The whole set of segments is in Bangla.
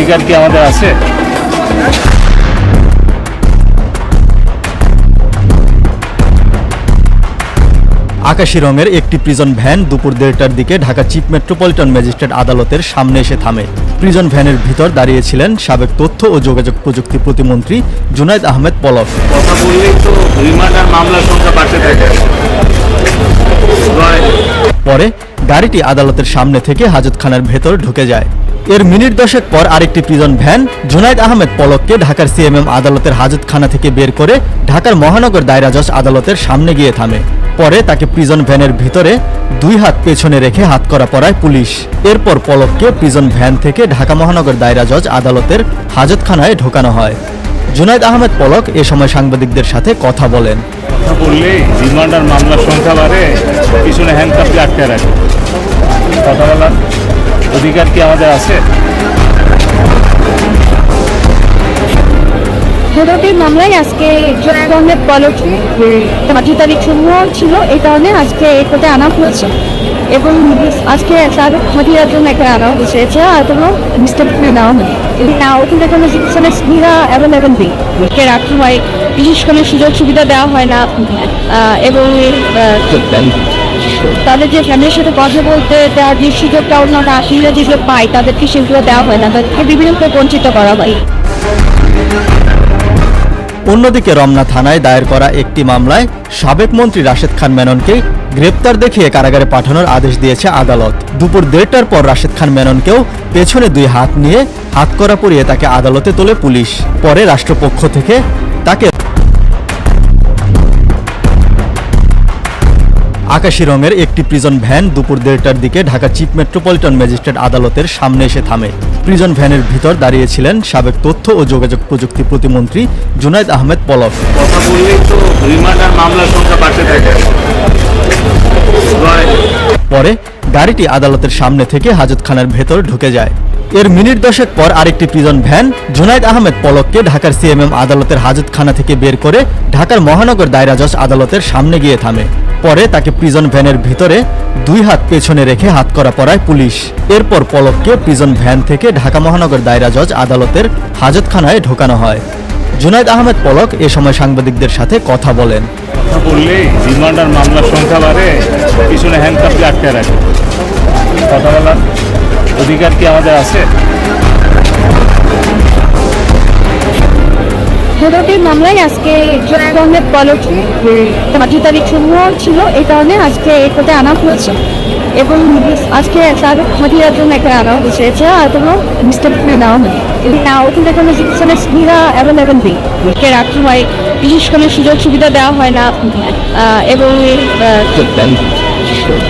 অধিকার কি আমাদের আছে? আকাশি রঙের একটি প্রিজন ভ্যান দুপুর 1:30টার দিকে ঢাকা চিফ মেট্রোপলিটন ম্যাজিস্ট্রেট আদালতের সামনে এসে থামে। প্রিজন ভ্যানের ভিতর দাঁড়িয়েছিলেন সাবেক তথ্য ও যোগাযোগ প্রযুক্তি প্রতিমন্ত্রী জুনায়েদ আহমেদ পলক। কথা বললেই তো রিমান্ড আর মামলার সংখ্যা বাড়তে থাকে। পরে গাড়িটি আদালতের সামনে থেকে হাজতখানার ভেতর ঢুকে যায়। এর মিনিট 10 পর আরেকটি প্রিজন ভ্যান জুনায়েদ আহমেদ পলককে ঢাকার সিএমএম আদালতের হাজতখানা থেকে বের করে ঢাকার মহানগর দায়রা জজ আদালতের সামনে গিয়ে থামে। পরে তাকে প্রিজন ভ্যানের ভিতরে 2 হাত পেছনে রেখে হাতকড়া পরায় পুলিশ। এরপর পলককে প্রিজন ভ্যান থেকে ঢাকা মহানগর দায়রা জজ আদালতের হাজতখানায় ঢোকানো হয়। জুনায়েদ আহমেদ পলক এ সময় সাংবাদিকদের সাথে কথা বলেন। কথা বললেই রিমান্ড আর মামলার সংখ্যা বাড়ে, পিছনে হ্যান্ডকাপ দিয়ে আটকে রাখে। কথা বলার অধিকার কি আমাদের আছে? দুটি মামলায় আজকে জুনায়েদ আহমেদ পলককে 5 তারিখ সমূহ ছিল, এই কারণে আজকে এই কোর্টে আনা হয়েছে এবং আজকে তার হাজিরার জন্য একটা আনা হয়েছে। এছাড়া আর কোনো ডিস্টার্ব নেওয়া হয় না। ওখানে কোনো চিকিৎসার সুবিধা অ্যাভেলেবেল নেই, কে রাখা হয়, বিশেষ কোনো সুযোগ সুবিধা দেওয়া হয় না এবং তাদের যে ফ্যামিলির সাথে কথা বলতে দেওয়ার যে সুযোগটা অন্যরা আসলে যেগুলো পায় তাদেরকে সেগুলো দেওয়া হয় না, তাদেরকে বিভিন্ন বঞ্চিত করা হয়। অন্যদিকে রমনা থানায় দায়ের করা একটি মামলায় সাবেক মন্ত্রী রাশেদ খান মেননকে গ্রেপ্তার দেখিয়ে কারাগারে পাঠানোর আদেশ দিয়েছে আদালত। দুপুর 1:30টার পর রাশেদ খান মেননকেও পেছনে 2 হাত নিয়ে হাতকড়া পরিয়ে তাকে আদালতে তোলে পুলিশ। পরে রাষ্ট্রপক্ষ থেকে তাকে আকাশি রঙের একটি প্রিজন ভ্যান দুপুর 1:30টার দিকে ঢাকা চিফ মেট্রোপলিটন ম্যাজিস্ট্রেট আদালতের সামনে এসে থামে। প্রিজন ভ্যানের ভিতর দাঁড়িয়েছিলেন সাবেক তথ্য ও যোগাযোগ প্রযুক্তি প্রতিমন্ত্রী জুনায়েদ আহমেদ পলক। কথা বললেই তো রিমান্ড আর মামলার সংখ্যা বাড়তে থাকে। পরে গাড়িটি আদালতের সামনে থেকে হাজতখানার ভেতর ঢুকে যায়। এর মিনিট 10 পর আরেকটি প্রিজন ভ্যান জুনায়েদ আহমেদ পলককে ঢাকার সিএমএম আদালতের হাজতখানা থেকে বের করে ঢাকার মহানগর দায়রা জজ আদালতের সামনে গিয়ে থামে। পরে তাকে প্রিজন ভ্যানের ভিতরে 2 হাত পেছনে রেখে হাতকড়া পরায় পুলিশ। এরপর পলককে প্রিজন ভ্যান থেকে ঢাকা মহানগর দায়রা জজ আদালতের হাজতখানায় ঢোকানো হয়। জুনায়েদ আহমেদ পলক এ সময় সাংবাদিকদের সাথে কথা বলেন। কথা বললেই রিমান্ড আর মামলার সংখ্যা বাড়ে, পিছনে হ্যান্ডকাপ দিয়ে আটকে রাখে। কথা বলার অধিকার কি আমাদের আছে? দুটি মামলায় আজকে জুনায়েদ আহমেদ পলককে 5 তারিখ সমূহ ছিল, এই কারণে আজকে এই কোর্টে আনা হয়েছে এবং আজকে তার হাজিরার জন্য একটা আনা হয়েছে। এছাড়া আর কোনো ডিস্টার্ব নেওয়া হয় না। ওখানে কোনো চিকিৎসার সুবিধা অ্যাভেলেবেল নেই, কে রাখা হয়, বিশেষ কোনো সুযোগ সুবিধা দেওয়া হয় না এবং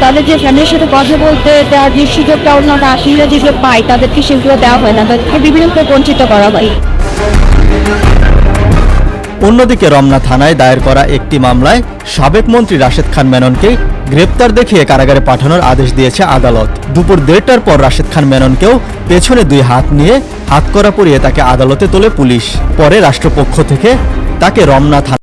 তাদের যে ফ্যামিলির সাথে কথা বলতে দেওয়ার যে সুযোগটা অন্যরা আসলে যেগুলো পায় তাদেরকে সেগুলো দেওয়া হয় না, তাদেরকে বিভিন্ন বঞ্চিত করা হয়। অন্যদিকে রমনা থানায় দায়ের করা একটি মামলায় সাবেক মন্ত্রী রাশেদ খান মেননকে গ্রেপ্তার দেখিয়ে কারাগারে পাঠানোর আদেশ দিয়েছে আদালত। দুপুর 1:30টার পর রাশেদ খান মেননকেও পেছনে 2 হাত নিয়ে হাতকড়া পরিয়ে তাকে আদালতে তোলে পুলিশ। পরে রাষ্ট্রপক্ষ থেকে তাকে রমনা থানা